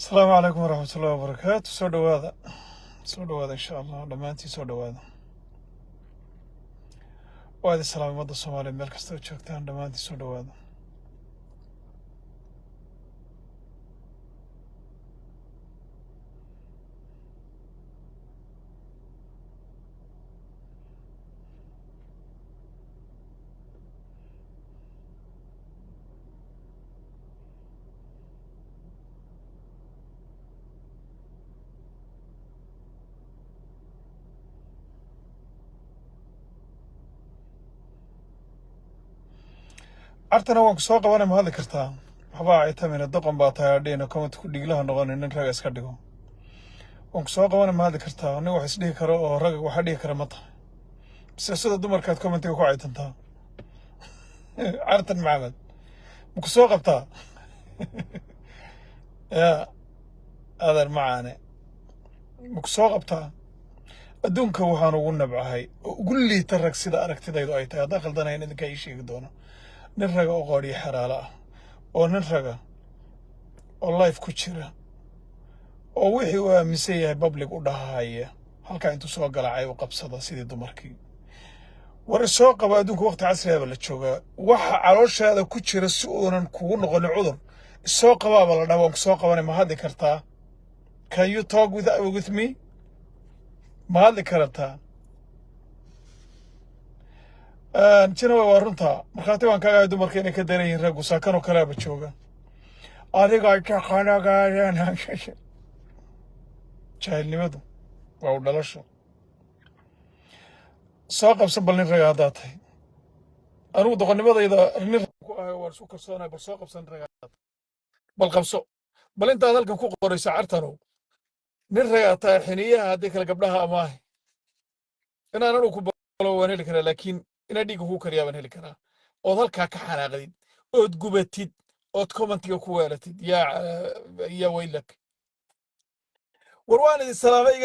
السلام عليكم ورحمة الله وبركاته. سو دhowaada insha allah dhammaantiin soo dhowaada. waa idin salaamay ummadda Soomaaliyeed meel kasta oo joogtaan dhammaantiin soo dhowaada. Artana waan ku soo qabanay ma hadli kartaa waxba ay tamina doqon baa tahay adheena comment ku dhiglaha noqonin nin raga iska dhigo. waan ku soo qabanay ma hadli kartaa aniga wax isdhihi karo oo raga waxa dhihi kara ma tahay sida dumarkaad commentiga ku caytantaa. Artan Maxamed ma ku soo qabtaa yaa adeer macaane ma ku soo qabtaa adduunka waxaan ugu nabcahay oo ugu liita rag sida aragtidaydu ay tahay haddaan khaldanayn idinka ii sheegi doona nin raga oo qoodhiyo xeraalo ah oo nin raga oo life ku jira oo wixii uu aaminsan yahay public u dhahaya halkaa intuu soo galaacay u qabsada sidii dumarkii. war soo qaba adduunka waqti casriga la joogaa waxa calooshaada ku jira si uunan kugu noqon cudur soo qabaaba la dhawo soo qabanay ma hadli kartaa. Can you talk with me? ma hadli kartaa jina waa runta markhaati waan kaaga dumarka inay ka daran yihiin raggu saakanoo kalaaba jooga adiga taqanagaadeen jahilnimadu waa u dhalasho. soo qabsan bal nin raga haddaad tahay anigu doqonnimadayda nin ku ahay waan isu kalsoonahay bal soo qabsan raga bal qabso bal intaad halkan ku qorayso cartanow nin ragaa tahay xiniyaha haddii kale gabdhaha amaahay inaan anigu ku balo waan heli karaa laakiin inaad dhiigga kuu kariyaa baan heli karaa ood halkaa ka xanaaqdid ood gubatid ood commentiga ku weelatid yaa waylak. war waan idin salaamay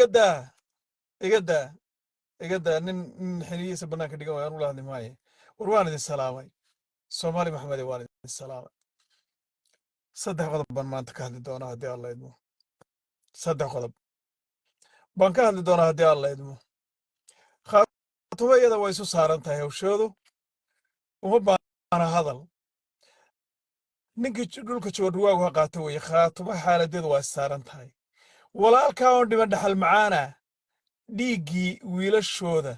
iga daa nin xiniyihiisa bannaanka dhigan waay anu la hadli maaye. war waan idin salaamay Soomaali Maxamede waan idin salaamay. saddex qodob baan maanta ka hadli doonaa haddii alla idmo. saddex qodob baan ka hadli doonaa haddii alla idmo. khaatumo iyada way isu saaran tahay hawshoodu uma baana hadal ninkii dhulka jooga ruwaagu ha qaato weye khaatumo xaaladeedu waa is saaran tahay. walaalkaa oo dhiman dhaxal macaana dhiiggii wiilashooda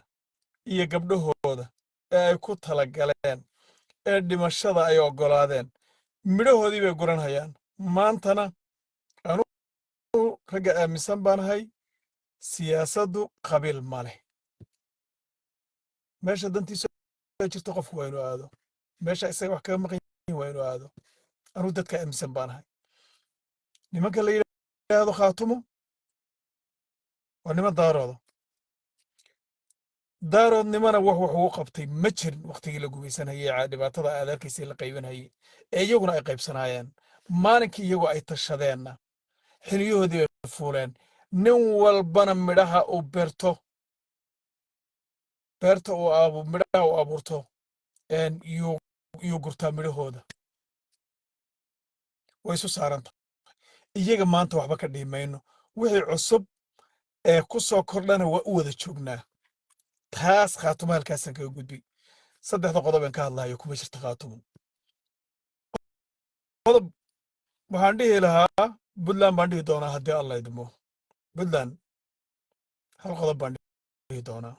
iyo gabdhahooda ee ay ku talagaleen ee dhimashada ay oggolaadeen midhahoodii bay guranhayaan. maantana anugu ragga aaminsan baanahay siyaasaddu qabiil ma leh. meesha dantiisu ay jirto qofku waa inuu aado meesha isaga wax kaga maqan yihiin waa inuu aado. anugu dadka aaminsan baanahay. nimanka la yidhaahdo khaatumo waa niman daaroodnimana wax ugu qabtay ma jirin waqtigii la gumaysanayay dhibaatada aad arkaysay la qaybanayay ee iyaguna ay qaybsanaayeen maalinkii iyagu ay tashadeenna xiliyahoodii bay fuuleen. nin walbana midhaha uu midhaha uu abuurto yuu gurtaa midhahooda way isu saaranta. iyaga maanta waxba ka dhihi mayno wixii cusub ee ku soo kordhana waa u wada joognaa. taas khaatumo halkaasaan kaga gudbay. saddexda qodob aan ka hadlahayo kuma jirta khaatumo. qodob waxaan dhihi lahaa puntland baan dhihi doonaa haddii alla idmo. puntland hal qodob baan dhihi doonaa.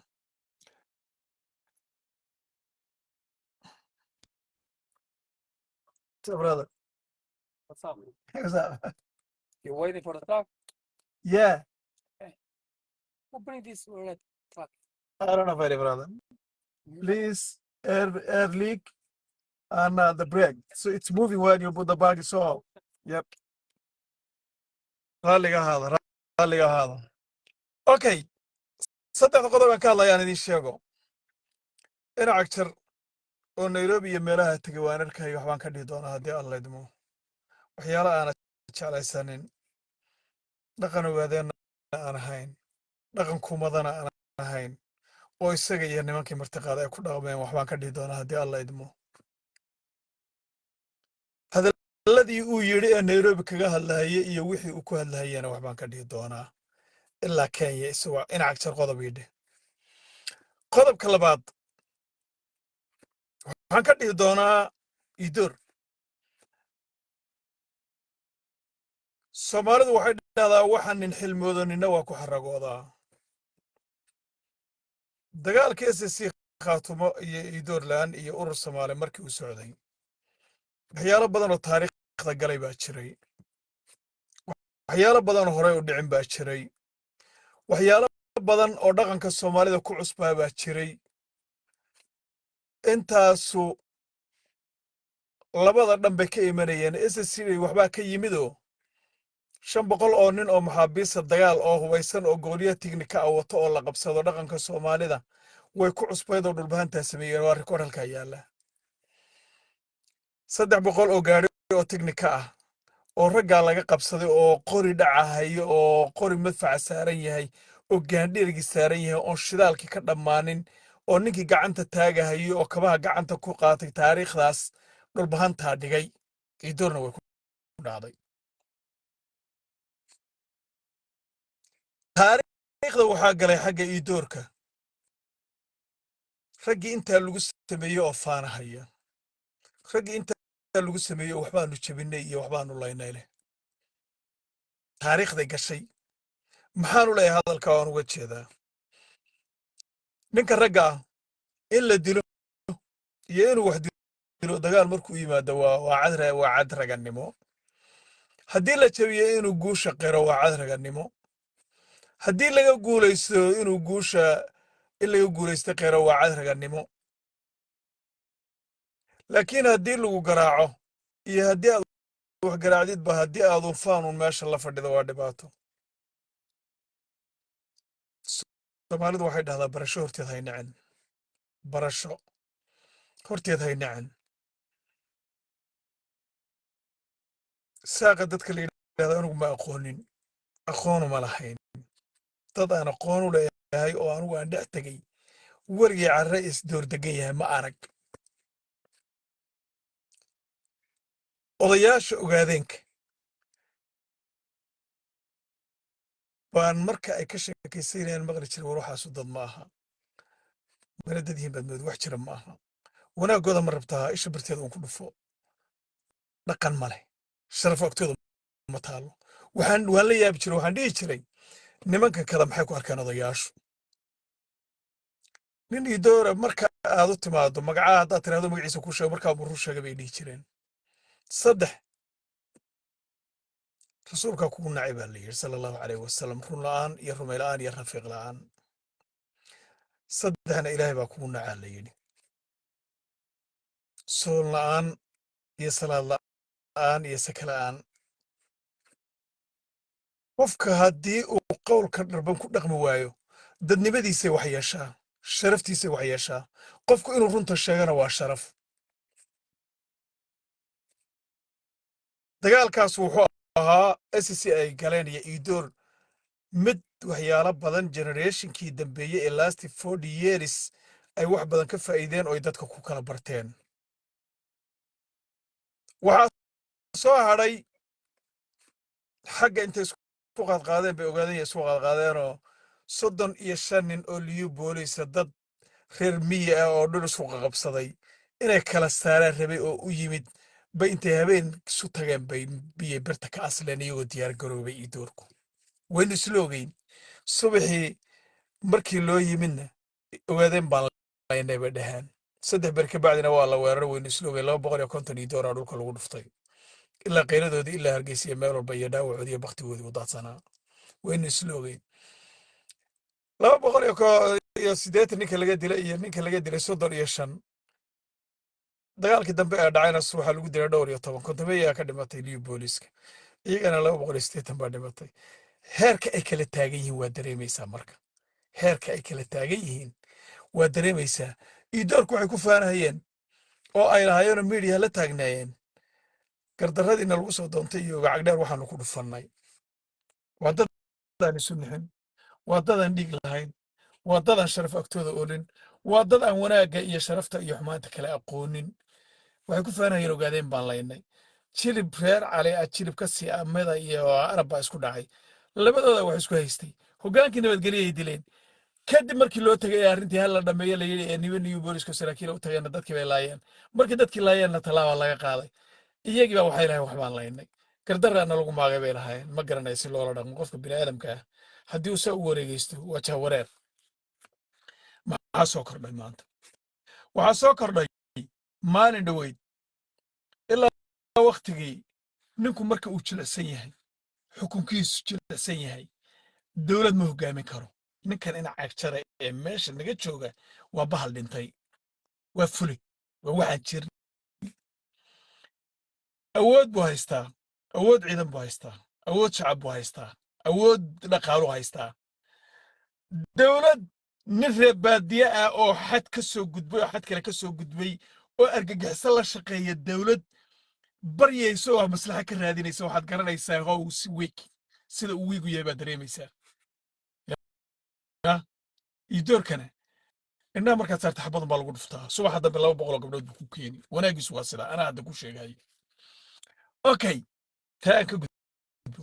brother What's up? what's up? You're waiting for the truck? yeah Who bring this red truck? I don't know very brother please air leak and the brake so it's moving when you put the bag so yep ralliga ahaada okay. saddexda qodob aan ka hadlayaan idiin sheego dhinaca jar oo Nairobi iyo meelaha tegay waan arkay waxbaan ka dhihi doonaa haddii alla idmo. waxyaalo aana jeclaysanin dhaqan ogaadeenna aan ahayn dhaqan kumadana aan ahayn oo isaga iyo nimankii martiqaada ay ku dhaqmeen waxbaan ka dhihi doonaa haddii alla idmo. hadalladii uu yidhi ee nairobi kaga hadlahayay iyo wixii uu ku hadlahayana waxbaan ka dhihi doonaa ilaa kenya isagoo inac jar qodob yidhi qodobka labaad waxaan ka dhihi doonaa idoor soomaalidu waxay dhahdaa waxaan nin xilmoodanina waa ku xaragoodaa dagaalka SSC khaatumo iyo idoorland iyo urur soomaali markii uu socday waxyaalo badan oo taariikhda galay baa jiray waxyaalo badan oo horey u dhicin baa jiray waxyaalo badan oo dhaqanka soomaalida ku cusbaa baa jiray intaasu labada dhan bay ka imanayeen SSC waxbaa ka yimidoo 500 oo nin oo maxaabiista dagaal oo hubaysan oo gooliya tignika ah wato oo la qabsado dhaqanka soomaalida way ku cusbayd oo dhulbahantaa sameeyeen waa rikoor halkaa yaalla 300 oo gaari oo tignika ah oo raggaa laga qabsaday oo qori dhacahayo oo qori madfaca saaran yahay oo gaandhirigii saaran yahay oo shidaalkii ka dhammaanin oo ninkii gacanta taagahayo oo kabaha gacanta ku qaatay taariikhdaas dhulbahantaa dhigay idoorna way ku dhacday taariikhda waxaa galay xagga idoorka raggii intaa lagu sameeyey oo faanahaya raggii intaa lagu sameeyey oo waxbaanu jebinay iyo waxbaanu laynay leh taariikhday gashay maxaanu leeyahay hadalka waan uga jeedaa ninka ragga ah in la dilo iyo inuu wax dilo dagaal markuu yimaado waa cad ragannimo haddii la jabiyo inuu guusha qiro waa cad ragannimo haddii laga guulaysto inuu guusha in laga guulaysto qiro waa cad ragannimo laakiin haddii lagu garaaco iyo haddii aad wax garaacdidba haddii aad ufaanun meesha la fadhido waa dhibaato soomaalidu waxay dhahdaa barasho horteed hay nacen barasho horteed hay nacen saaqa dadka la yidhahda anugu ma aqoonin aqoonu ma lahayn dad aan aqoon u leeyahay oo anugu aan dhex tegey weligii carre isdoor degan yahay ma arag odayaasha ogaadeenka baan marka ay ka sheekaysanayaan maqli jiray war waxaasu dad ma aha mana dad yihiin baad mood wax jira ma aha wanaaggooda ma rabtaa isha barteeda uun ku dhufo dhaqan ma leh sharaf agtooda ma taalo waan la yaabi jiray waxaan dhihi jiray nimankan kada maxay ku arkeen odayaashu nin idoora marka aad u timaado magacaa haddaad tiraahdo magaciisa ku sheego markaa buu run sheegay bay dhihi jireen 3 rasuulkaa kugu nacay baa la yidhi sala allahu calayhi wasalam run la'aan iyo rumay la'aan iyo rafiiq la'aan 3na ilaahay baa kugu nacaa la yidhi soon la'aan iyo salaad la'aan iyo saka la'aan qofka haddii uu qowlka dharban ku dhaqmi waayo dadnimadiisay wax yeeshaa sharaftiisay wax yeeshaa qofku inuu runta sheegana waa sharaf dagaalkaas wuxuu ahaa SSC ay galeen iyo idoor mid waxyaalo badan generationkii dambeeyey ee last 40 years ay wax badan ka faa'iideen oo ay dadka ku kala barteen waxaa soo hadhay xagga intay isku qaadqaadeen bay ogaadeen iyo isku qaadqaadeenoo 35 nin oo liyu booliisa dad reer miyi ah oo dhul isku qaqabsaday inay kala saaraan rabay oo u yimid bay intay habeen isu tageen bay biyey birta ka asleen iyagoo diyaar garoobay idoorku waynu isla ogeyn subaxii markii loo yimidna ogaadeen baan laynay bay dhaheen 3 ber ka bacdina waa la weeraray waynu isla ogeyn 250 idooraa dhulka lagu dhuftay ilaa qayradoodii ilaa hargeysiya meel walba iyo dhaawacoodii iyo baktigoodii u daadsanaa waynu isla ogeyn 280 ninka laga dilay iyo ninka laga dilay 35 dagaalkii dambe ee dhacayna waxaa lagu dilay dhowr iyo 10 kontomeeyaa ka dhimatay liyu booliiska iyagana 280 baa dhimatay heerka ay kala taagan yihiin waa dareemaysaa marka heerka ay kala taagan yihiin waa dareemaysaa idoorku waxay ku faanahayeen oo ay lahaayeenoo miidiya la taagnaayeen gardarradiina lagu soo doontay iyo gacagdheer waxaanu ku dhufannay waa dad aan isu nixin waa dad aan dhiig lahayn waa dad aan sharaf agtooda olin waa dad aan wanaagga iyo sharafta iyo xumaanta kale aqoonin waxay ku faanahayeen ogaadeen baan laynay jilib reer cali ah jilib ka sii amada iyo arab baa isku dhacay labadooda wax isku haystay hoggaankii nabadgelyo ay dileen kadib markii loo tagay arrintii hal la dhameeyo la yidhi new booliska saraakiil u tageenna dadkii bay laayeen markii dadkii laayeenna tallaabaa laga qaaday iyagii baa waxay lahayn waxbaan laynay gardarraana lagu maagay bay lahaayeen ma garanaya si loola dhaqmo qofka bini'aadamka ah haddii uu saa u wareegaysto waa jahwareer maxaa soo kordhay maanta waxaa soo kordhay maalin dhoweyd ilaa waktigii ninku marka uu jilicsan yahay xukunkiisu jilicsan yahay dowlad ma hoggaamin karo ninkan ina cagjara ee meesha naga jooga waa bahal dhintay waa fuli waa waxaan jirin awood buu haystaa awood ciidan buu haystaa awood shacab buu haystaa awood dhaqaalu haystaa dowlad nin reer baadiye ah oo xad ka soo gudbay oo xad kale ka soo gudbay oo argagixiso la shaqeeya dowlad baryaysa oo maslaxa ka raadinaysa waxaad garanaysaa how si week sida uu wiigu yahay baad dareemaysaa iyo doorkana indhaha markaad saarta xabadan baa lagu dhuftaa subaxa dambe 200 gabdhood buu ku keeni wanaagiisu waa sidaa anaa hadda ku sheegayo okay taa aan ka gudbo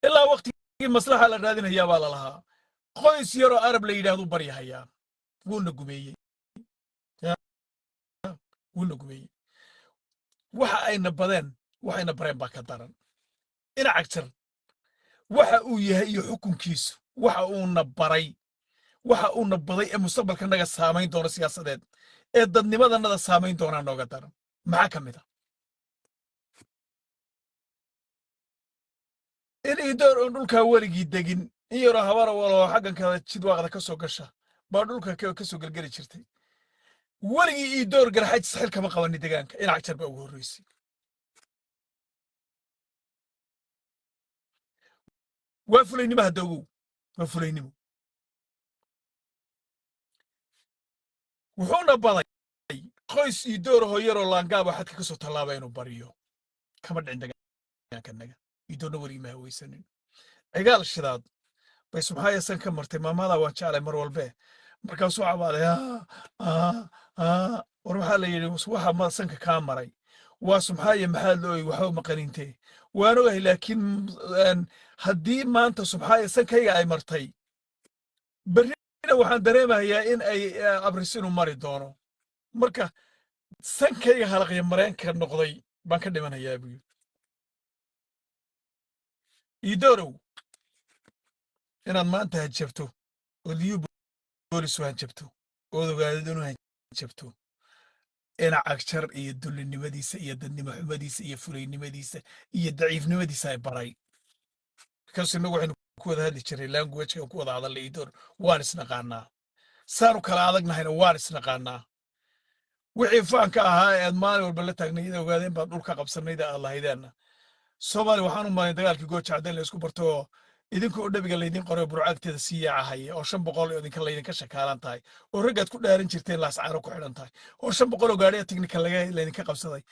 ilaa waqtigii maslaxa la raadinayaa baa la lahaa qoys yaroo arab la yidhaahdo baryahayaa wuuna gumeeyey wuuna gumeeyey waxa ayna bareen baa ka daran ina cagjar waxa uu yahay iyo xukunkiisu waxa uuna baday ee mustaqbalka naga saamayn doona siyaasadeed ee dadnimadanada saamayn doonaa nooga daran maxaa ka mid ah in idoor oon dhulkaa weligii degin in yaroo habara waloo xaggan kale jidwaaqda ka soo gasha baa dhulka ka soo gelgeli jirtay weligii idoor garxaaj saxil kama qabani deegaanka ina cagjar baa ugu horreysay waa fulaynimo hadda ogow waa fulaynimo wuxuuna baday qoys idoor hoo yaroo laangaaba xadka ka soo tallaaba inuu baryo kama dhicin deegaankanaga idoorna weligii ma hawaysanin cigaal shidaad bay subxaaya san ka martay maamada waan jeclay mar walbe markaasuu cabaaday war waxaa la yidhi waxa ma sanka kaa maray waa subxaaya maxaa looy waxba maqanintee waan ogahay laakiin haddii maanta subxaaya sankayga ay martay berrina waxaan dareemayaa in ay abrisinu mari doono marka sankayga halaqya mareenka noqday baan ka dhimanayaa buu yidhi idoorow inaad maanta hanjabto oo liyu boolisu hanjabto ood ogaadid inuu hanjabto ina cagjar iyo dullinimadiisa iyo dadnimo xumadiisa iyo fulaynimadiisa iyo daciifnimadiisa ay baray markaasu innagu waxaynu ku wada hadli jiray languageka ku wada hadalla idoor waan isnaqaanaa saanu kala adagnahayna waan isnaqaanaa wixii faanka ahaa ee aad maalin walba la taagnayda ogaadeen baad dhulka qabsanayda aad lahaydeenna soomaali waxaan u malayn dagaalkii gooja caddayn la isku barto oo idinka oo dhabiga laydin qoray burcagteeda sii yaacahaya oo 500 oo idinka laydinka shakaalan tahay oo raggaad ku dhaaran jirteen laascaaro ku xidhan tahay oo 500 oo gaadhiya tiknika laydinka qabsaday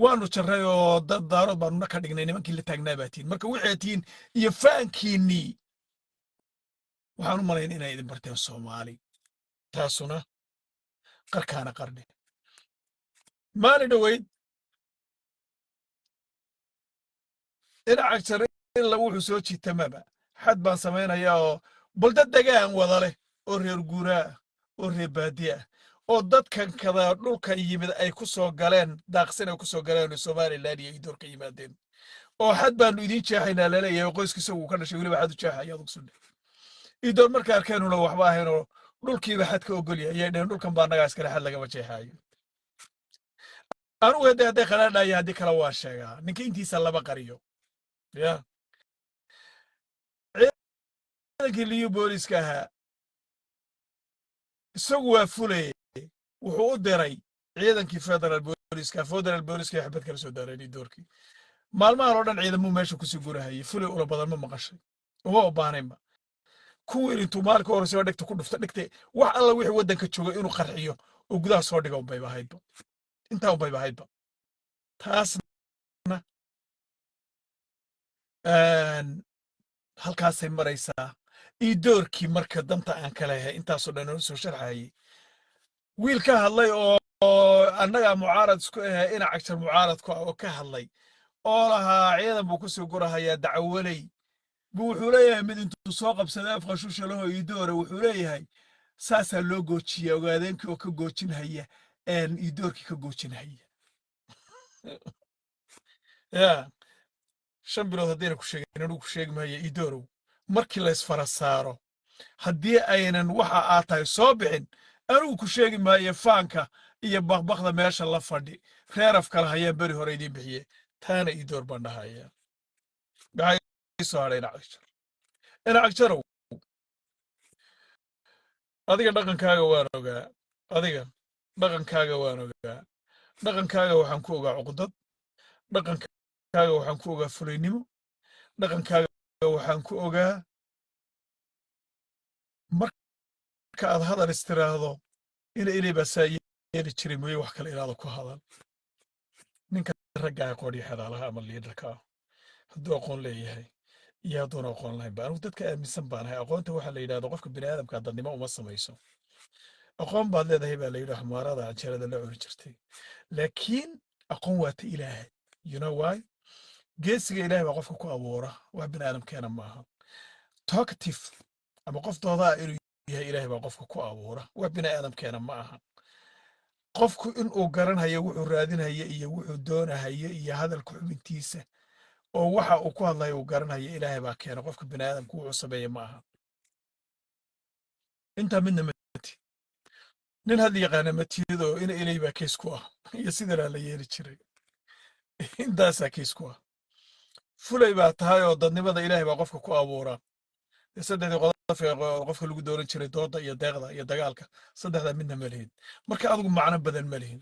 waanu jarray oo dad daarood baanu ka dhignay nimankii la taagnaa baatiin marka wixii tiin iyo faankiinnii waxaan u malayn inay idin barteen soomaali taasuna qarkaana qarne maalin dhoweyd ina cagjar in lagu wuxuu soo jiitamaba xad baan samaynayaa oo bal dad degaan wada leh oo reer guuraa oo reer baadiye ah oo dadkan kada dhulka yimid ay ku soo galeen daaqsin ay ku soo galeen Somaliland iyo idoor ka yimaadeen oo xad baanu idin jeexaynaa laleeyahay qoyskiisa uu ka dhashay weliba xad u jeexaya adag soo idoor marka arkeenuna waxba ahaynoo dhulkiiba xad ka ogol yahay ayay dhulkan baa naga iskale xad lagama jeexayo anugu hadday qalaadhaya haddii kale waa sheegaa ninka intiisa laba qariyo ya ciidankii liyu booliska ahaa isagu waa fulay wuxuu u diray ciidankii federal booliska ee xabad kala soo daareen doorkii maalmahan oo dhan ciidamuu meesha kusii gurahayay fulay ula badan ma maqashay uma obaanaynba kuwiin intuu maalinka horeysa dhegta ku dhufta dhegta wax alla wixii waddanka joogay inuu qarxiyo oo gudaha soo dhiga unbayba ahaydba intaa unbayba ahaydba taasna halkaasay maraysaa idoorkii marka danta aan ka leeyahay intaasoo dhan soo sharxayay wiil ka hadlay oo annagaa mucaarad isku ahay ina cagtar mucaaradku ah oo ka hadlay oo lahaa ciidan buu kusoo gurahayaa dacwaley buu wuxuu leeyahay mid intuu soo qabsaday afqashusha laho iidoore wuxuu leeyahay saasaa loo goojiya ogaadeenkii oo ka goojinhaya iidoorkii ka goojinhaya ya 5 bilood haddayna ku sheegin anuu ku sheegi maayo iidoorow markii la isfara saaro haddii aynan waxa aad tahay soo bixin anuu ku sheegi maayo faanka iyo baqbaqda meesha la fadhi reeraf kala hayaan beri hore idiin bixiye taana iidoor baan dhahaya maxaa soo hadhay ina cagjarow adiga dhaqankaaga waan ogaa adiga dhaqankaaga waan ogaa dhaqankaaga waxaan ku ogaa cuqdad dhaqankaaga waxaan ku ogaa fulaynimo dhaqankaaga waxaan ku ogaa marka aad hadal istiraahdo inay baa saa yeeli jiray mooye wax kale inaada ku hadal ninka ragga aqooniyo xadaalaha ama liidarka ah hadduu aqoon leeyahay iyo hadduuna aqoon lahayn ba anugu dadka aaminsan baanahay aqoonta waxaa la yidhahdo qofka bini aadamka dadnimo uma samayso aqoon baad leedahay baa la yidhi xamaarada canjeerada la cuni jirtay laakiin aqoon waa ta ilaahay you know why geesiga ilaahay baa qofka ku abuura wax bini aadamkeena maaha talkative ama qof doodaa inuu yahay ilaahay baa qofka ku abuura wax bini aadamkeena ma aha qofku inuu garanhayo wuxuu raadinhayo iyo wuxuu doonahayo iyo hadalka xubintiisa oo waxa uu ku hadlayo uu garanhayo ilaahay baa keena qofka bini aadamku wuxuu sameeye ma aha intaa midna mati nin had yaqaana matiyadoo ina ilay baa keys ku ah iyo sidanaa la yeeli jiray intaasaa keys ku ah fulay baa tahay oo dadnimada ilaahay baa qofka ku abuura saddexdii qodob ee qofka lagu dooran jiray dooda iyo deeqda iyo dagaalka saddexdaa midna ma lihin marka adigu macno badan ma lihin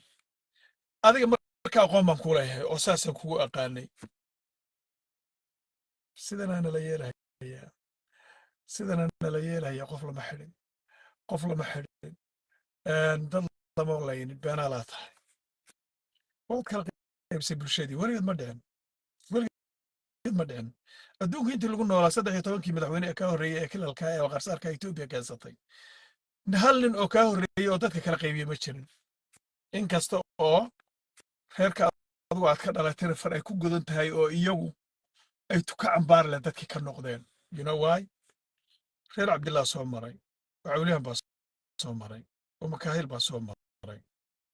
adiga marka aqoon baan ku leeyahay oo saasaan kugu aqaanay sidanaa nala yeelahaya sidanaa nala yeelahaya qof lama xidhin qof lama xidhin dad lama laynin beenaa laa tahay waad kala qaybsay bulshadii weligeed ma dhicin weligeed ma dhicin adduunka intii lagu noolaa 13 madaxweyne ee ka horreeyay ee kilalka ee qarsaarka Itoobiya keensatay hal nin oo ka horreeyay oo dadka kala qaybiyay ma jirin inkasta oo reerka adigu aad ka dhalatayna far ay ku godan tahay oo iyagu ay tuka cambaar leh dadkii ka noqdeen you know why reer cabdillah soo maray wacawliyan baa soo maray oo makaahil baa soo maray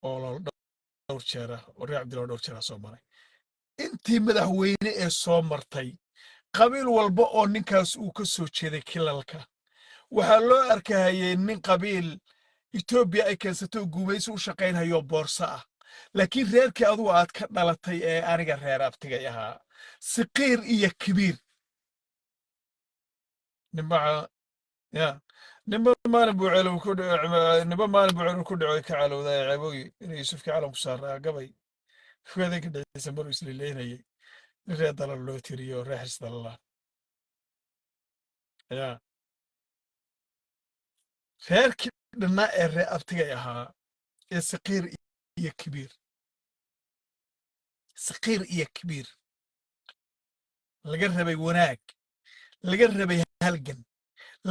oo dhowr jeera oo reer cabdillah dhowr jeera soo maray intii madaxweyne ee soo martay qabiil walba oo ninkaas uu ka soo jeeday kilalka waxaa loo arkahayay nin qabiil Itoobiya ay keensato guumaysi u shaqaynhayo boorso ah laakiin reerkii adigu aad ka dhalatay ee aniga reer abtigay ahaa siqiir iyo kibiir nimba ya nimba maalin buu ceelow ku dhaco ka calowday ceebogi inay Yuusufkii calanku saaraa gabay fuuday ka dhacaysan maruu isliileynayay reer dalal loo tiriyo reer xisdallah ya reerkii dhanaa ee reer abtigay ahaa ee saqiir iyo kibiir laga rabay wanaag laga rabay halgan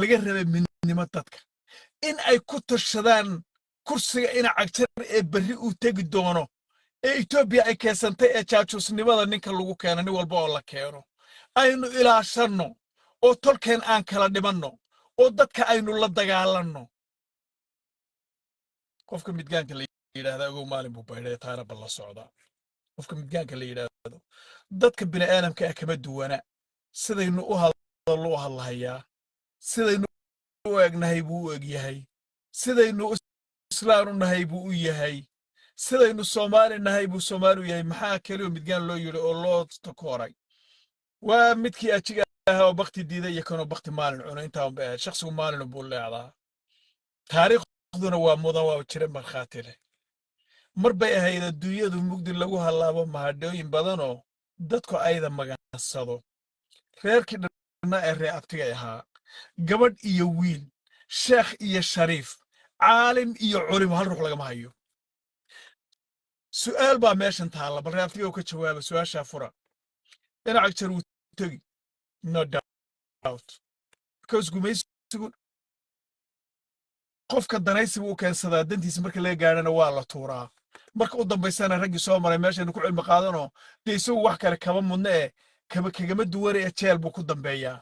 laga rabay midnimo dadka in ay ku tashadaan kursiga ina cagtar ee berri uu tegi doono ee Itoobiya ay keensantay ee jaajuusnimada ninka lagu keeno nin walba oo la keeno aynu ilaashanno oo tolkeen aan kala dhimanno oo dadka aynu la dagaalanno qofka midgaanka la yidhaahdo ogow maalin buu baydhay taana balla socda qofka midgaanka la yidhaahdo dadka bini aadamka ah kama duwana sidaynu u hadallo u hadlahayaa sidaynu u egnahay buu u egyahay sidaynu islaan u nahay buu u yahay sidaynu Soomaali nahay buu Soomaali u yahay maxaa kaliya midgaan loo yiri oo loo takooray waa midkii ajiga ah oo baqti diiday iyo kanoo baqti maalin cuno intaa baa shakhsigu maalin buu leeyahay taariikhduna waa mudan waa jira markhaati leh mar bay ahayd adduunyadu mugdi lagu halaabo mahadhooyin badan oo dadku ayda magansado reerkii dhanna ee reer abtigay ahaa gabadh iyo wiil sheekh iyo shariif caalim iyo culim hal ruux lagama hayo su'aal baa meeshan taala bal reer abtigay ka jawaaba su'aasha fura ina cagtar uu tagi no doubt because gumaysigu qofka danaysiga u keensadaa dantiisa marka laga gaadhana waa la tuuraa marka u dambaysana raggii soo maray meeshaynu ku cilmi qaadanoo dee isagu wax kale kama mudna ee kagama duwana ee jeel buu ku dambeeyaa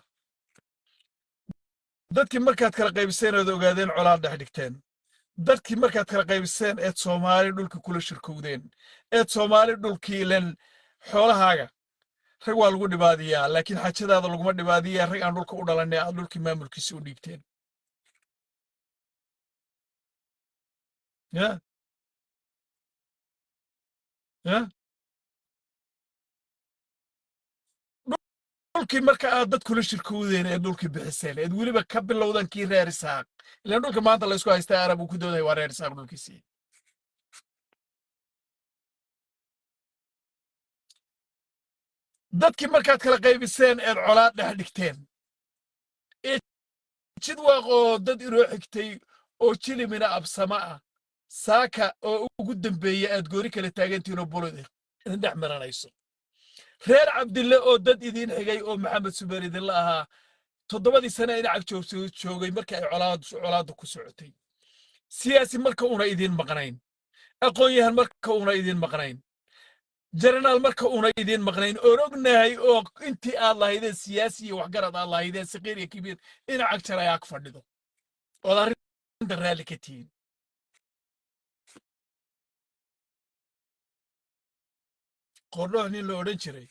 dadkii markaad kala qaybiseen ood ogaadeen colaad dhex dhigteen dadkii markaad kala qaybiseen eed soomaali dhulkii kula shirkowdeen eed soomaali dhulkii len xoolahaaga rag waa lagu dhibaadiyaa laakiin xajadaada laguma dhibaadiyaa rag aan dhulka u dhalanay aad dhulkii maamulkiisa u dhiibteen ya ya dhulkii marka aad dad kula shirkowdeen ee dhulkii bixiseen eed weliba ka bilowdan kii reer isaaq ilaan dhulka maanta laysku haystaa arab uu ku dooday waa reer isaaq dhulkiisii dadkii markaad kala qaybiseen eed colaad dhex dhigteen ee jid waaqoo dad inoo xigtay oo jilimina absama ah saaka oo ugu dambeeya aad goori kala taagantiinoo bulid idin dhex maranayso reer cabdille oo dad idiin xigay oo maxamed subeer idinla ahaa 7 sane in cag joogay markii ay colaadu ku socotay siyaasi marka una idiin maqnayn aqoon-yahan marka una idiin maqnayn jaranaal marka una idiin maqnayn oon ognahay oo intii aad lahaydeen siyaasi iyo waxgarad aad lahaydeen saqiir iyo kibiir in cag jar ay ag fadhido ood arrinta raalli ka tihiin qordhoox nin la odhan jiray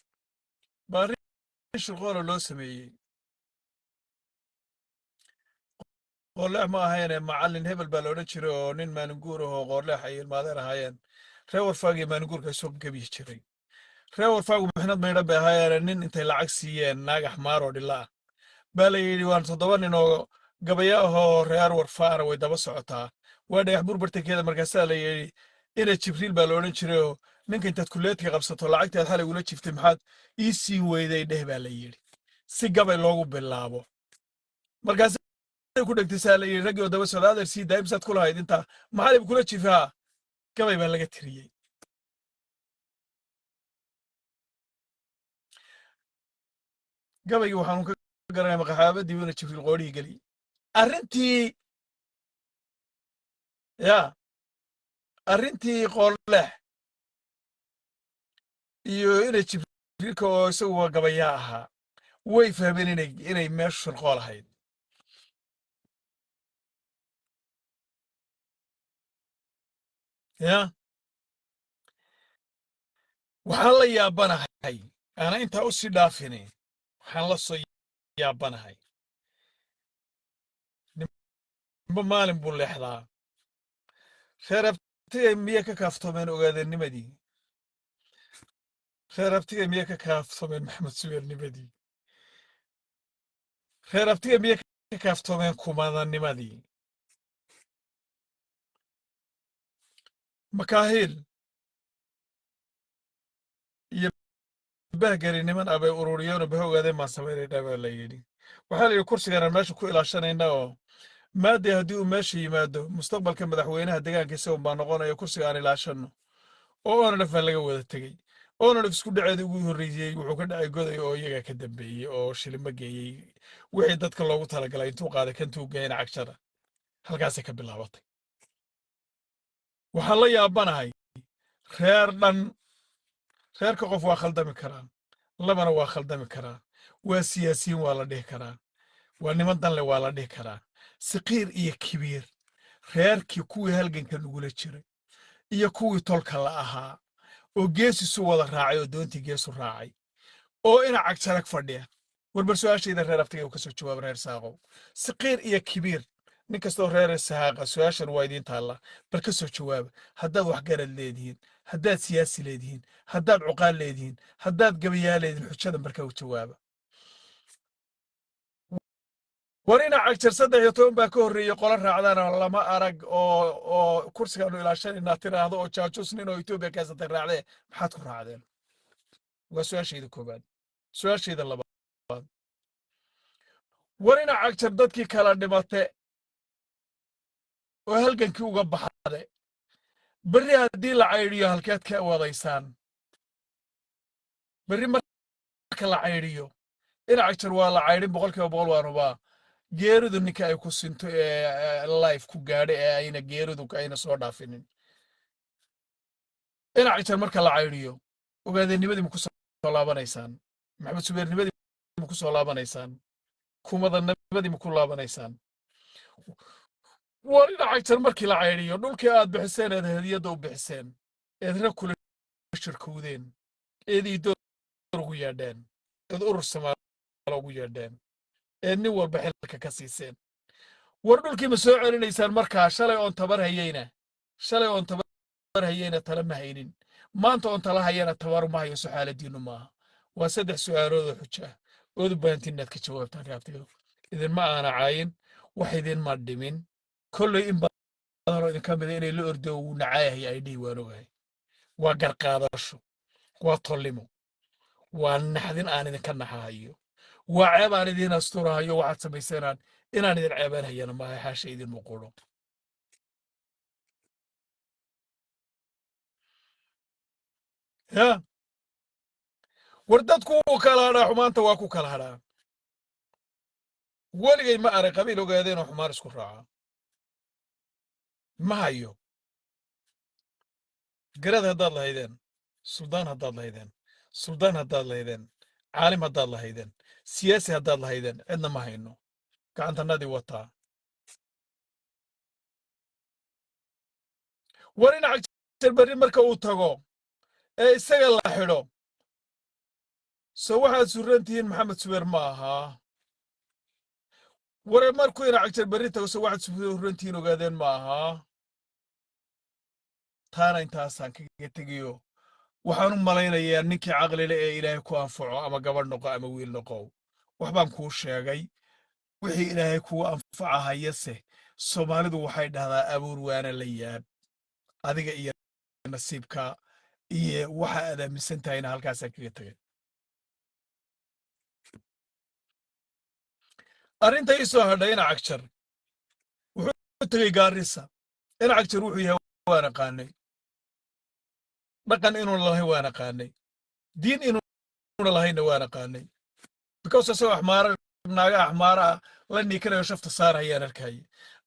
baa arrin shirqoola loo sameeyey qoorleex ma ahayne macallin hebel baa la odhan jiray oo nin maalinguur ahoo qoorleex ay ilmaadeen ahaayeen reer warfaag iyo maalinguurka soo gebiyi jiray reer warfaagu mixnad maydhan bay ahaayeen nin intay lacag siiyeen naagax maaroo dhilla ah baa la yidhi waan 7 nin oo gabaya ahoo reer warfaana way daba socotaa waa dhagax burbartankeeda markaasaa la yidhi ina jibriil baa la odhan jiray oo ninka intaad kulleedka qabsato lacagtaad xalay ula jiftay maxaad ii siin weyday dheh baa la yidhi si gabay loogu bilaabo markaas ku dhegtay saa la yidhi raggii oo daba socda adeer sii daa'imsaad ku lahayd intaa maxalib kula jifaa gabay baa laga tiriyey gabaygii waxaanu ka garanay maqaxaabadii ina jibriil qoodhii geliyey arrintii ya arrintii qoorleex iyo ina jibriilka oo isaguba gabayaa ahaa way fahmeen inay meeshu shirqool ahayd ya waxaan la yaabanahay ana intaa u sii dhaafine waxaan la soo yaabanahay nimba maalin buu leexdaa reer abtigay miya ka kaaftoomeen ogaadeenimadii reer abtigay miya ka kaaftoomeen maxamed subeernimadii reer abtigay miya ka kaaftoomeen kumadanimadii makaahiil iyo bahgari niman abay ururiyeenoo baha ogaadeen baan samaynayna baa la yidhi waxaa la yidhi kursigaanaan meesha ku ilaashanayna oo maadee haddii uu meesha yimaado mustaqbalka madaxweynaha deegaankiisa unbaa noqonaya kursiga aan ilaashanno oo onanaf baa laga wada tegey onanaf isku dhaceeda ugu horreeyey wuxuu ka dhacay goday oo iyagaa ka dambeeyey oo shilimo geeyey wixii dadka loogu talagalay intuu qaaday kantuu geeyna cagshada halkaasay ka bilaabatay waxaan la yaabanahay reer dhan reerka qof waa khaldami karaan labana waa khaldami karaan waa siyaasiyiin waa la dhihi karaa waa niman danle waa la dhihi karaa saqiir iyo kibiir reerkii kuwii halganka nugula jiray iyo kuwii tolka la ahaa oo geesisu wada raacay oo doontii geesu raacay oo ina cagjarag fadhiya warbar su-aashayda reer aftiga uu ka soo jawaaba reer saaqow saqiir iyo kibiir nin kastoo reer sahaaqa su-aashan waa idiin taalla bal ka soo jawaaba haddaad waxgarad leedihiin haddaad siyaasi leedihiin haddaad cuqaal leedihiin haddaad gabayaa leedihiin xujadan barka u jawaaba war ina cagjar 13 baa ka horreeyey qola raacdana lama arag oo kursigaanu ilaashanaynaa tiraahdo oo jaajus nin oo Itoobiya kaasatay raacdee maxaad ku raacdeen waa su-aashayda koobaad su-aashayda labaad war ina cagjar dadkii kala dhimate oo halgankii uga baxade berri haddii la caydhiyo halkeed ka wadaysaan berri marka la caydhiyo ina cagjar waa la caydhin 100% waanubaa geeridu ninka ay ku sinto ee life ku gaadhay ee ayna geeridu ayna soo dhaafinin ina cagjar marka la cayriyo ogaadenimadii ma ku soo laabanaysaan maxamed subeernimadii ma ku soo laabanaysaan kumadanimadii ma ku laabanaysaan war ina cagjar markii la cayriyo dhulkii aad bixiseen eed hadiyadda u bixiseen eed rag kula shirkowdeen eed iidoor ugu yeedheen eed urur samaalo ugu yeedheen eed nin walba xilka ka siiseen war dhulkii ma soo celinaysaan markaa shalay oon tabar hayeyna tala ma haynin maanta oon tala hayana tabar ma hayo xaaladiinnu maaha waa 3 su'aalood oo xujo ah ood u baahantiin inaad ka jawaabtaan raabtiyo idinma aana caayin wax idinma dhimin kolley in badanoo idinka mida inay la ordo uu nacaayahay ay dhihi waan ogahay waa garqaadasho waa tollimo waa naxdin aan idinka naxahayo waa ceeb aan idin asturahayo waxaad samaysanaan inaan idin ceebanhayana maaha xaasha idin muqulo ya war dadku wuu kala hadhaa xumaanta waa ku kala hadhaa weligay ma arag qabiil ogaadeenoo xumaan isku raaca ma hayo garad haddaad lahaydeen suldaan haddaad lahaydeen suldaan haddaad lahaydeen caalim haddaad lahaydeen siyaasi haddaad lahaydeen cidna ma hayno gacantanadii wataa war ina cagjar berri marka uu tago ee isaga la xidho so waxaad surran tihiin maxamed subeer ma ahaa ware markuu ina cagjar berri tago so waxaad surran tihiin ogaadeen ma ahaa taana intaasaan kaga tegiyo waxaan u malaynayaa ninkii caqlile ee ilaahay ku anfaco ama gabadh noqo ama wiil noqow waxbaan kuu sheegay wixii ilaahay kugu anfacahayase soomaalidu waxay dhahdaa abuur waana la yaab adiga iyo nasiibka iyo waxa aad aaminsan tahayna halkaasaa kaga tegay arrinta ii soo hadhay ina cagjar wuxuu tegey gaarisa ina cagjar wuxuu yahay waan aqaanay dhaqan inuuna lahayn waan aqaanay diin inuuna lahayna waan aqaanay because asagoo axmaara naaga axmaara ah la niikanayo shafta saarahayaan arkayay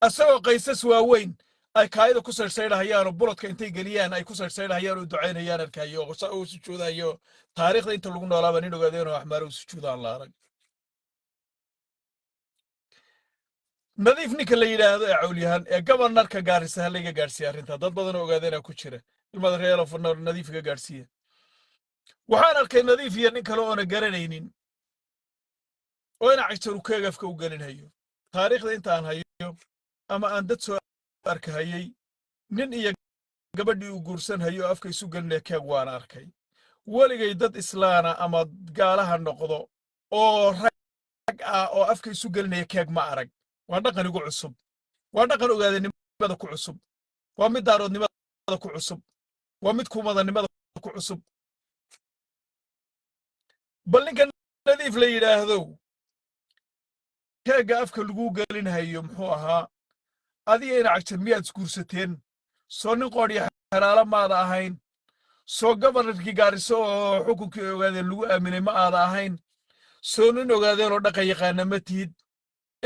asagoo qaysas waaweyn ay kaayada ku saydhsaydhahayaan oo bulodka intay geliyaan ay ku saydhsaydhahayaan oo ducaynayaan arkayay oo sujuudayo taariikhda inta lagu noolaaba nin ogaadeen oo axmaara u sujuudaan la arag nadiif ninka la yidhaahdo ee cawlyahan ee gabanarka gaarisa ha layga gaadhsiiya arrinta dad badan oo ogaadeenaa ku jira ilmada reelof nadiif iga gaadhsiiya waxaan arkay nadiif iyo nin kale oona garanaynin oo ina cagjar u keegafka u gelinhayo taariikhda intaan hayo ama aan dad soo arkahayey nin iyo gabadhii u guursanhayo oo afka isu gelinaya keeg waan arkay weligay dad islaana ama gaalaha noqdo oo rag ah oo afka isu gelinaya keeg ma arag waa dhaqan igu cusub waa dhaqan ogaadanimada ku cusub waa mid daaroodnimada ku cusub waa mid kumadanimada ku cusub bal ninka nadiif la yidhaahdo keegga afka lagu gelinhayo muxuu ahaa adiga ina cagjar miyaad isguursateen soo nin qoodhiya xeraala maada ahayn soo gabanarkii gaariso oo xukunkii ogaadeen lagu aaminay ma aada ahayn soo nin ogaadeen oo dhaqan yaqaana ma tihid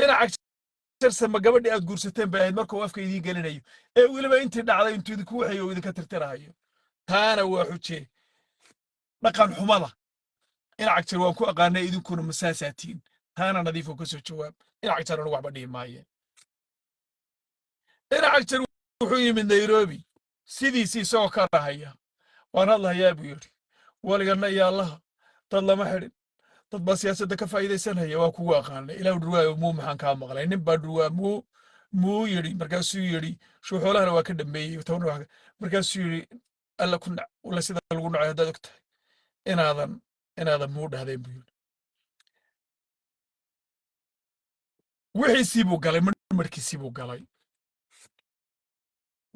ina cagjar ma gabadhii aad guursateen bay ahayd markuu afka idiin gelinayo ee weliba intii dhacday intuu idinku waxayo oo idinka tirtirahayo taana waa xuje dhaqan xumada ina cagjar waan ku aqaanay idinkuna masaasaatiin taana nadiifo ka soo jawaab ina cagjar anu waxba dhihi maaye ina cagjar wuxuu yimid nairobi sidiisii isagoo ka rahaya waan hadlahayaa buu yidhi weliganna iyo allaha dad lama xidhin dad baa siyaasadda ka faa'iidaysanaya waa kugu aqaanay ilaahu dhurwaayo muu maxaan kaa maqlay nin baa dhurwaa muu yidhi markaasuu yidhi shuuxoolahana waa ka dambeeyey toban markaasuu yidhi alla ku nac wala sida lagu nacay haddaad og tahay inaadan muu dhahdeen buu yidhi wixiisii buu galay markiisii buu galay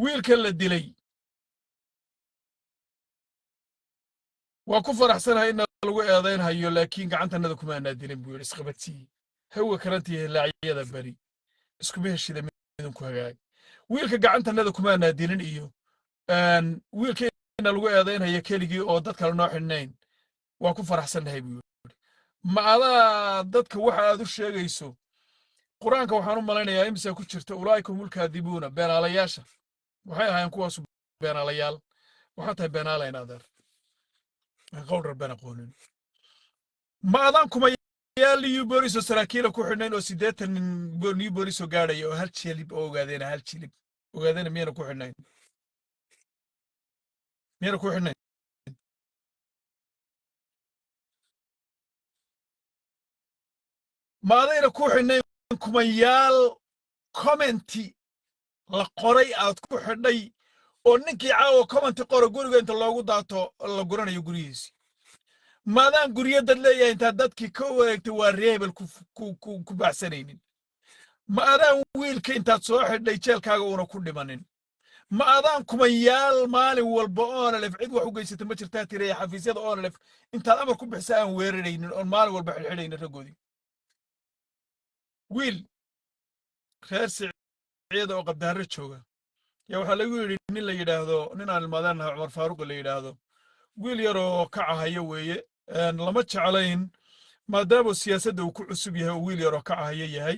wiilkan la dilay waa ku faraxsanahay in lagu eedaynhayo laakiin gacantanada kuma aanaa dilin buu yidhi isqabadsiiye hawa karantiya hilaacyada bari iskuma heshida midinku hagaag wiilka gacantanada kuma aanaa dilin iyo wiilka ina lagu eedaynhayo keligii oo dad kale noo xidhnayn waa ku faraxsannahay buu yidhi ma adaa dadka waxa aad u sheegayso qur-aanka waxaan u malaynayaa imisa ku jirta ulaa'ika humul kaadibuuna beenaalayaasha waxay ahaayeen kuwaasu beenaalayaal وحتى بنالا ينادر قول ربنا قولين ما أذانكم يا ليو بوريسو سراكيلا كوحنين أو سيدات من نيو بوريسو قاعدة يو هل تشيلب أو قاعدين هل تشيلب وقاعدين مينا كوحنين مينا كوحنين ما أذينا كوحنين كميال كومنتي لقري أو كوحنين oo ninkii caawa comment qoro guriga inta loogu daato la guranayo gurigiisa maadaan guryo dad leeyahay inta dadkii ka wareegtay waa reebel ku baxsanaynin ma adaan wiilka intaad soo xidhay jeelkaaga uuna ku dhimanin ma adaan kumayaal maalin walba oonalef cid wax u geysata ma jirtaa tiraya xafiisyada oonalef intaad amar ku bixisa aan weeraraynin oon maalin walba xidhxidhaynin raggoodii wiil reer siciida oo qabdaarro jooga yaa waxaa lagu yidhi nin la yidhaahdo nin aan ilmaadaan nahay cumar faaruq la yidhaahdo wiil yaroo kacahayo weeye lama jeclayn maadaama siyaasadda uu ku cusub yahay oo wiil yaroo kacahayo yahay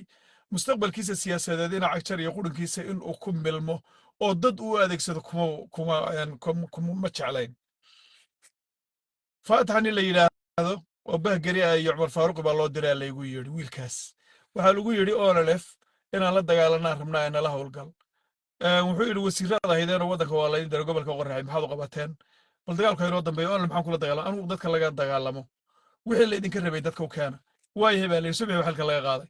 mustaqbalkiisa siyaasadeed ina cagjar iyo qudhankiisa in uu ku milmo oo dad uu adeegsado kuma jeclayn faatax nin la yidhaahdo oo bahgeri ah iyo cumar faaruq baa loo diraa laygu yidhi wiilkaas waxaa lagu yidhi onalef inaan la dagaalanaan rabnaa ee nala howlgal wuxuu yidhi wasiirada ahaydeen oo waddanka waa laydin dara gobolka qorraxay maxaad u qabateen bal dagaalka inoo dambeeya onal maxaan kula dagaalama anugu dadka laga dagaalamo wixii laydinka rabay dadka u keena waayahay baa layidhi subaxii xilka laga qaaday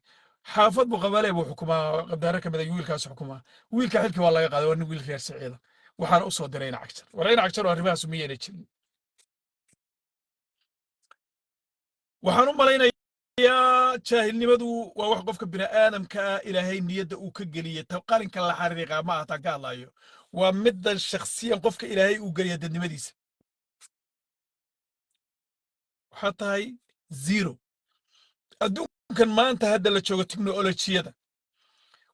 xaafad buu qabalee buu xukumaa qabdaare ka mid ah wiilkaas xukumaa wiilka xilkii waa laga qaaday waa nin wiil reer siciida waxaana u soo diray ina cagjar war ina cagjar oo arrimahaas miyayna jirin waxaan u malaynayaa jaahilnimadu waa wax qofka bini'aadamka ah ilaahay niyadda uu ka geliyey qalinka la xariiqaa ma ahataan ka hadlayo waa middan shakhsiyan qofka ilaahay uu geliya dadnimadiisa waxaa tahay zero adduunkan maanta hadda la joogo teknolojiyada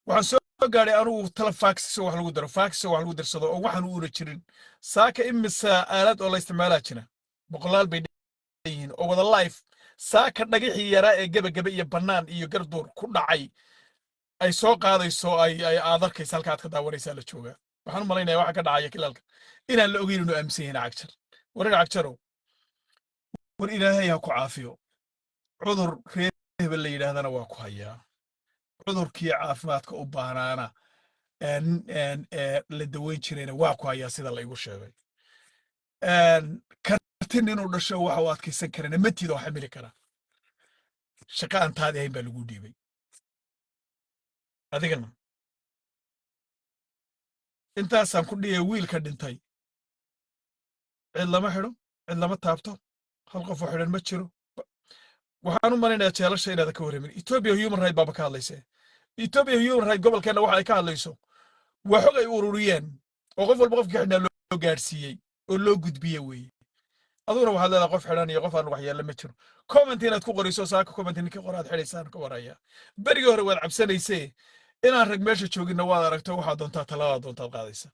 waxaan soo gaadhay anugu tala faaksis wax lagu daro faaksis wax lagu darsado oo waxaan uuna jirin saaka imisa aalad oo la isticmaalaa jira boqolaal bay yihiin oo wada life saaka dhagixii yaraa ee gebagebe iyo bannaan iyo garduur ku dhacay ay soo qaadayso ay aad arkaysa halka aad ka daawanaysaa la joogaa waxaan u malaynayaa waxa ka dhacaya kilaalka inaan la ogeyn inuu aaminsan yahin cagjar war ina cagjarow war ilaahay ha ku caafiyo cudur reer hebel la yidhaahdana waa ku hayaa cudurkii caafimaadka u baahnaana la daweyn jirayna waa ku hayaa sida la igu sheegay kartin inuu dhasho waxa uu adkaysan karana matiida oo xamili kara shaqa aan taadi ahayn baa lagu dhiibay adigana intaasaan ku dhiyay wiilka dhintay cid lama xidho cid lama taabto hal qof oo xidhan ma jiro waxaan u malaynayaa jeelasha inaada ka warramin ethiopia human right baaba ka hadlaysa ethiopia human right gobolkeena waxa ay ka hadlayso waa xog ay ururiyeen oo qof walba qofkii xidhnaa loo gaadhsiiyey oo loo gudbiye weeye aduguna waxaad leedahay qof xidhan iyo qof aan waxyeelle ma jiro comment inaad ku qorayso saaka comment ninka qoraad xidhaysaan ka waraya berigii hore waad cabsanaysee inaan rag meesha jooginna waad aragto waxaad doontaa talabaad doontaad qaadaysa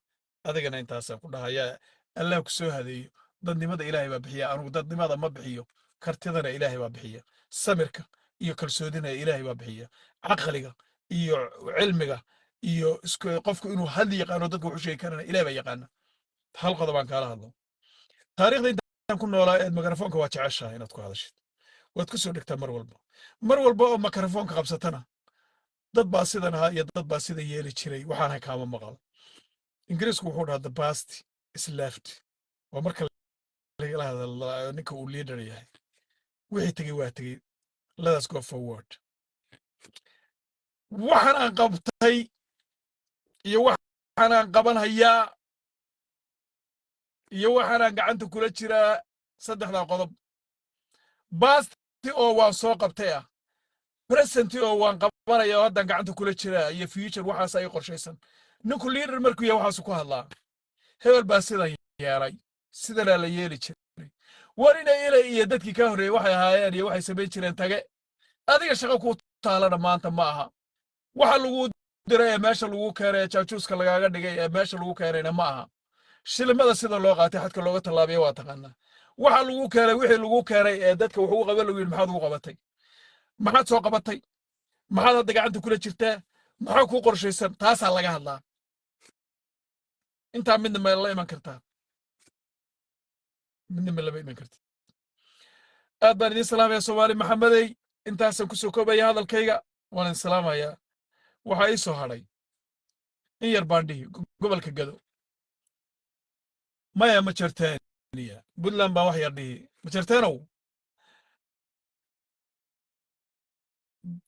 adigana intaasaan ku dhahayaa allah ku soo hadeeyo dadnimada ilaahay baa bixiya anugu dadnimada ma bixiyo kartidana ilaahay baa bixiya samirka iyo kalsoodina ilaahay baa bixiya caqliga iyo cilmiga iyo qofku inuu hadli yaqaano dadka wuxuu sheegi karana ilaahay baa yaqaana hal qodob aan kaala hadlo taariikhda intaan ku noolaa eed makarafoonka waa jeceshahay inaad ku hadashid waad ku soo dhigtaa mar walba oo makarafoonka qabsatana dad baa sidan ahaa iyo dad baa sida yeeli jiray waxaana kaama maqal ingiriisku wuxuu dhahaa the past is left waa marka lagala hadla ninka uu leader yahay wixii tegey waa tegey let us go forward waxaan aan qabtay iyo waxaan aan qaban hayaa iyo waxaan aan gacanta kula jiraa saddexdaa qodob basti oo waan soo qabtay ah present oo waan qabanaya oo haddaan gacanta kula jiraa iyo future waxaas ay qorshaysan ninku leader markuu yahay waxaasu ku hadlaa hebel baa sidan yeelay sidanaa la yeeli jiray war inay ilay iyo dadkii ka horreeyey waxay ahaayeen iyo waxay samayn jireen tage adiga shaqo kuu taalana maanta ma aha waxa lagu diray ee meesha lagu keenay jaajuuska lagaaga dhigay ee meesha lagu keenayna ma aha shilimada sida loo qaatay xadka looga tallaabiya waa taqaanaa waxa lagu keenay wixii lagu keenay ee dadka wuxuu qaban lagu yidhi maxaad ugu qabatay maxaad soo qabatay maxaad hadda gacanta kula jirtaa maxaa kuu qorshaysan taasaa laga hadlaa intaa midna ma la iman kartaa midna ma laba iman kartid aad baan idiin salaamaya soomaali maxamedey intaasaan kusoo koobaya hadalkayga waan idin salaamayaa waxaa ii soo hadhay in yar baan dhihi gobolka gado maya ma jarteeniya puntland baan wax yar dhihi ma jarteenow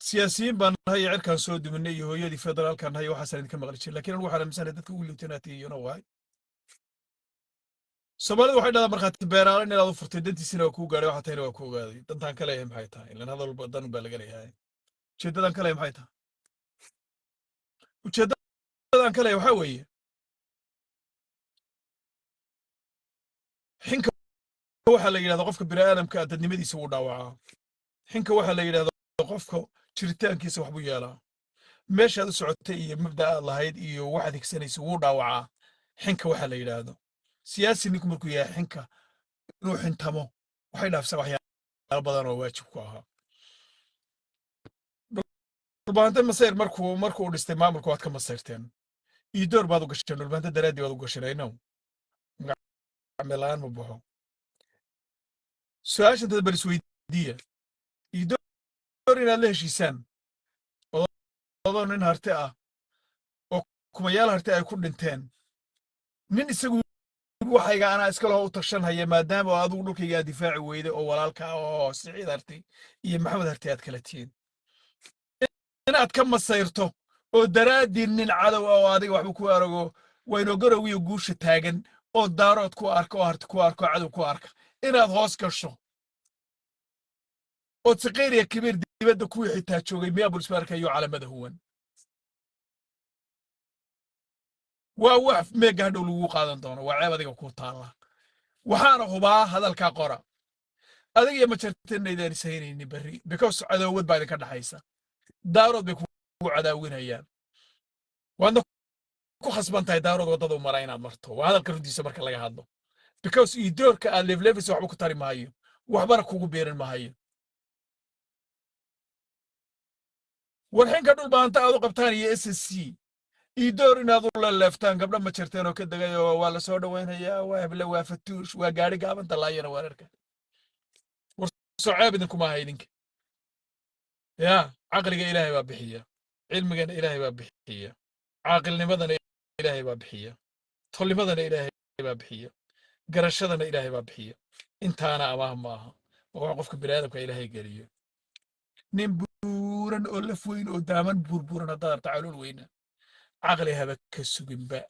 siyaasiyiin baan nahay iyo cirkaan soo duminay iyo hooyadii federaalkaan nahay waxaasaan idinka maqli jirin lakiin anigu waxaan aaminsanay dadka ugu liibtanaatiyona waay soomaalida waxay dhahdaa markhaati beeraale inaad u furtay dantiisina waa kuu gaadhay waxaa tahayna waa ku ogaaday dantaan ka leeyahay maxay tahay ilan hadal walba dan baa laga leeyahay ujeeddadaan ka leeyahay maxay tahay ujeeddadaan ka leeyahay waxaa weeye xinka waxaa la yidhahdaa qofka bini'aadamka dadnimadiisa wuu dhaawacaa xinka waxaa la yidhahdaa qofka jiritaankiisa waxbuu yeelaa meeshaad u socotay iyo mabda aad lahayd iyo waxaad higsanaysa wuu dhaawacaa xinka waxaa la yidhaahdo siyaasi ninku markuu yahay xinka inuu xintamo waxay dhaafsaa waxyaalo badan oo waajib ku ahaa dhulbaante masayr markuu dhistay maamulka waad ka masayrteen iyo door baad u gasheen dhulbaante daraaddii waad u gasheen aynow meelaan ma baxo su-aashan dad bal isweydiiya iyo door inaad la heshiisaan odoo nin harti ah oo kumayaal harti ay ku dhinteen nin isagu waxayga anaa iska laho u tashan haya maadaama oo adigu dhulkaygaa difaaci weyday oo walaalka ah oo siciid harti iyo maxamed harti aad kala tihiin inaad ka masayrto oo daraaddii nin cadow ah oo adiga waxba ku arago waynogorowiyo guusha taagan oo daarood ku arka oo harti ku arka oo cadow ku arka inaad hoos gasho ood saqayriya kabiir dibadda kuwii xitaa joogay miyaabul isbaarka iyo calamada huwan waa wax meega hadhow lagu qaadan doono waa ceeb adiga ku taalla waxaana hubaa hadalkaa qora adiga iyo majarteen aydaan isaynaynin berri because cadoowad baa idinka dhaxaysa daarood bay kugu cadaawinayaan waadna ku khasban tahay daarood waddada u mara inaad marto waa hadalka runtiisa marka laga hadlo because iyo doorka aad leefleefaysa waxba ku tari maayo waxbana kugu beerin maayo warxinka dhulbaanta aad u qabtaan iyo SSC iyo door inaad u leeftaan gabdha ma jirteen oo ka degay oo waa la soo dhawaynayaa waa heble waa fatuush waa gaari gaabanta laayana weerarka war soo ceeb idinkuma aha idinka yaa caqliga ilaahay baa bixiya cilmigana ilaahay baa bixiya caaqilnimadana ilaahay baa bixiya tolnimadana ilaahay baa bixiya garashadana ilaahay baa bixiya intaana amaah maaha waa qofka bini'aadamka ilaahay geliyo nin buuran oo laf weyn oo daaman buurbuuran haddaad arta calool weyna caqli haba ka suginba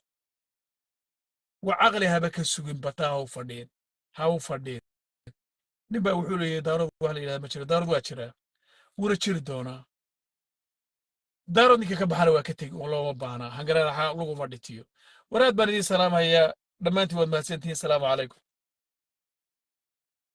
waa caqli haba ka suginba taa ha u fadhiin nin baa wuxuu leeyahay daarood wax la yidhahda ma jiro daarood waa jiraa wuuna jiri doonaa daarood ninka ka baxana waa ka tegi oo looma baanaa hangaraaraxa laguma dhitiyo waraad baan idiin salaamahayaa dhammaantiin waad mahadsantihiin salaamu calaykum